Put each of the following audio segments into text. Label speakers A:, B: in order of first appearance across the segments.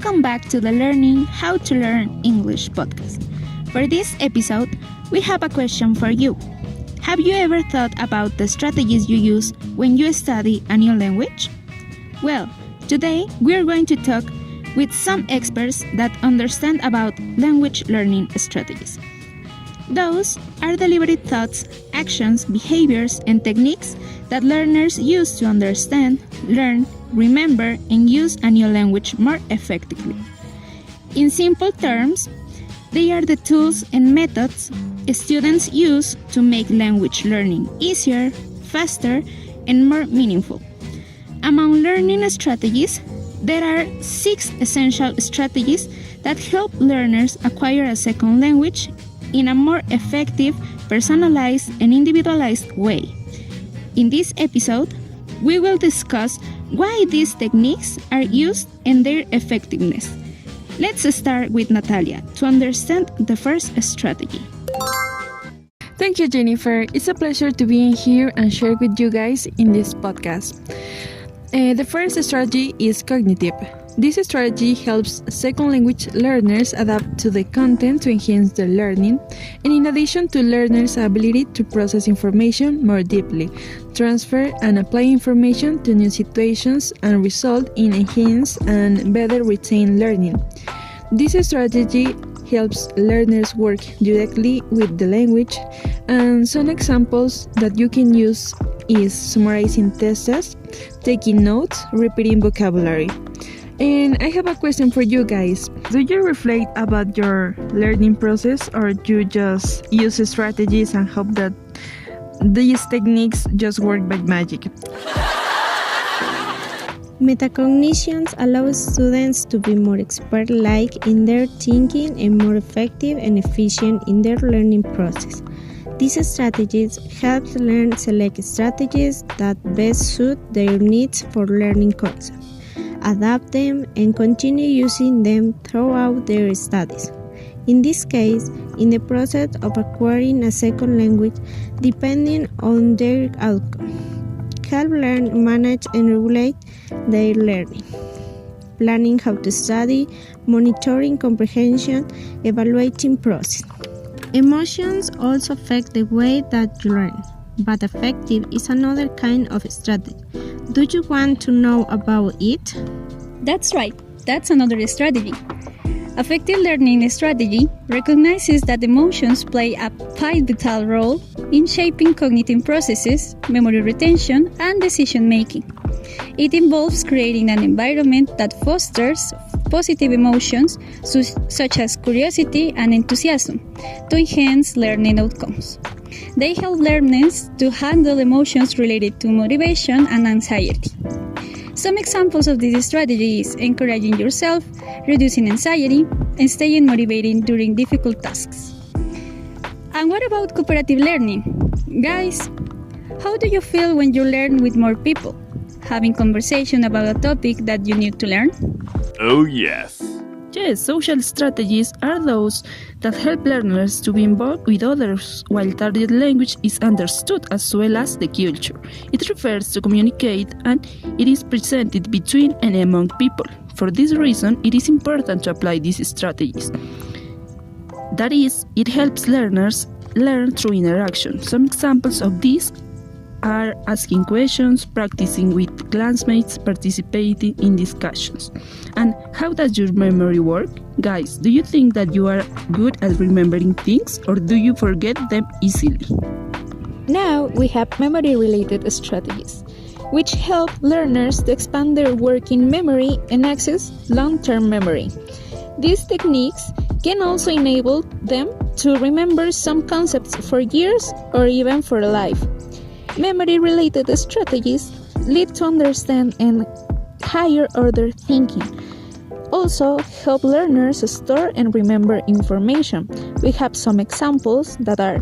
A: Welcome back to the Learning How to Learn English podcast. For this episode, we have a question for you. Have you ever thought about the strategies you use when you study a new language? Well, today we are going to talk with some experts that understand about language learning strategies. Those are deliberate thoughts, actions, behaviors, and techniques that learners use to understand, learn, remember, and use a new language more effectively. In simple terms, they are the tools and methods students use to make language learning easier, faster, and more meaningful. Among learning strategies, there are 6 essential strategies that help learners acquire a second language in a more effective, personalized, and individualized way. In this episode, we will discuss why these techniques are used and their effectiveness. Let's start with Nathalia to understand the first strategy.
B: Thank you, Jenifer. It's a pleasure to be in here and share with you guys in this podcast. The first strategy is cognitive. This strategy helps second language learners adapt to the content to enhance their learning, and in addition to learners' ability to process information more deeply, transfer and apply information to new situations, and result in enhanced and better retained learning. This strategy helps learners work directly with the language, and some examples that you can use is summarizing tests, taking notes, repeating vocabulary. And I have a question for you guys. Do you reflect about your learning process, or you just use strategies and hope that these techniques just work by magic?
C: Metacognitions allow students to be more expert-like in their thinking and more effective and efficient in their learning process. These strategies help learners select strategies that best suit their needs for learning concepts, adapt them, and continue using them throughout their studies. In this case, in the process of acquiring a second language, depending on their outcome, help learn, manage, and regulate their learning. Planning how to study, monitoring comprehension, evaluating process. Emotions also affect the way that you learn, but affective is another kind of strategy. Do you want to know about it?
D: That's right, that's another strategy. Affective learning strategy recognizes that emotions play a pivotal role in shaping cognitive processes, memory retention, and decision making. It involves creating an environment that fosters positive emotions such as curiosity and enthusiasm to enhance learning outcomes. They help learners to handle emotions related to motivation and anxiety. Some examples of this strategy is encouraging yourself, reducing anxiety, and staying motivated during difficult tasks. And what about cooperative learning? Guys, how do you feel when you learn with more people? Having conversation about a topic that you need to learn?
E: Oh yes!
B: Yes, social strategies are those that help learners to be involved with others while target language is understood as well as the culture. It refers to communicate and it is presented between and among people. For this reason, it is important to apply these strategies. That is, it helps learners learn through interaction. Some examples of these are asking questions, practicing with classmates, participating in discussions. And how does your memory work? Guys, do you think that you are good at remembering things, or do you forget them easily?
A: Now we have memory-related strategies, which help learners to expand their working memory and access long-term memory. These techniques can also enable them to remember some concepts for years or even for life. Memory-related strategies lead to understand and higher order thinking. Also help learners store and remember information. We have some examples that are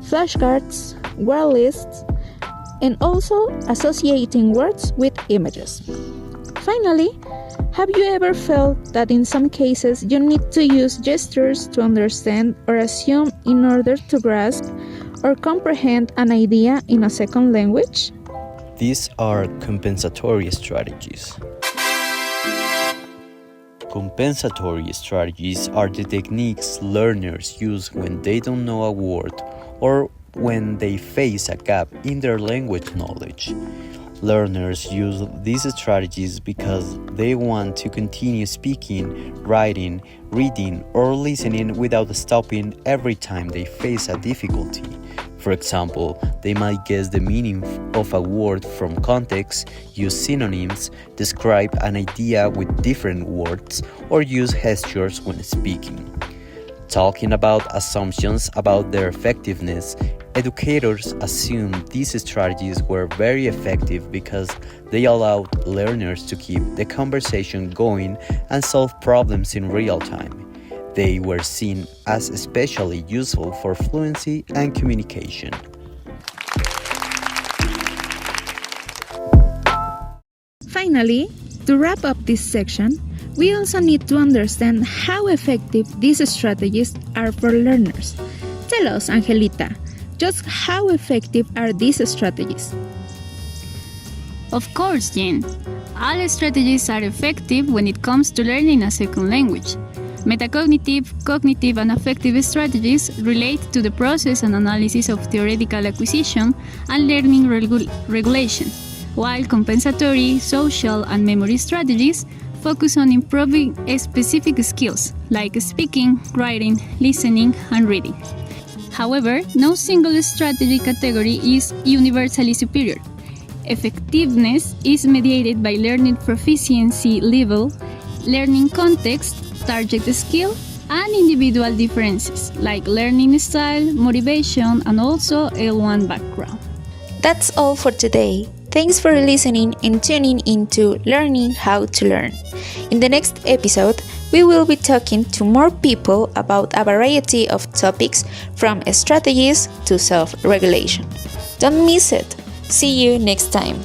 A: flashcards, word lists, and also associating words with images. Finally, have you ever felt that in some cases you need to use gestures to understand or assume in order to grasp or comprehend an idea in a second language?
F: These are compensatory strategies. Compensatory strategies are the techniques learners use when they don't know a word or when they face a gap in their language knowledge. Learners use these strategies because they want to continue speaking, writing, reading, or listening without stopping every time they face a difficulty. For example, they might guess the meaning of a word from context, use synonyms, describe an idea with different words, or use gestures when speaking. Talking about assumptions about their effectiveness, educators assumed these strategies were very effective because they allowed learners to keep the conversation going and solve problems in real time. They were seen as especially useful for fluency and communication.
A: Finally, to wrap up this section, we also need to understand how effective these strategies are for learners. Tell us, Angelita, just how effective are these strategies?
D: Of course, Jen. All strategies are effective when it comes to learning a second language. Metacognitive, cognitive, and affective strategies relate to the process and analysis of theoretical acquisition and learning regulation, while compensatory, social, and memory strategies focus on improving specific skills like speaking, writing, listening, and reading. However, no single strategy category is universally superior. Effectiveness is mediated by learning proficiency level, learning context, target skill, and individual differences like learning style, motivation, and also L1 background.
A: That's all for today. Thanks for listening and tuning into Learning How to Learn. In the next episode, we will be talking to more people about a variety of topics from strategies to self-regulation. Don't miss it. See you next time.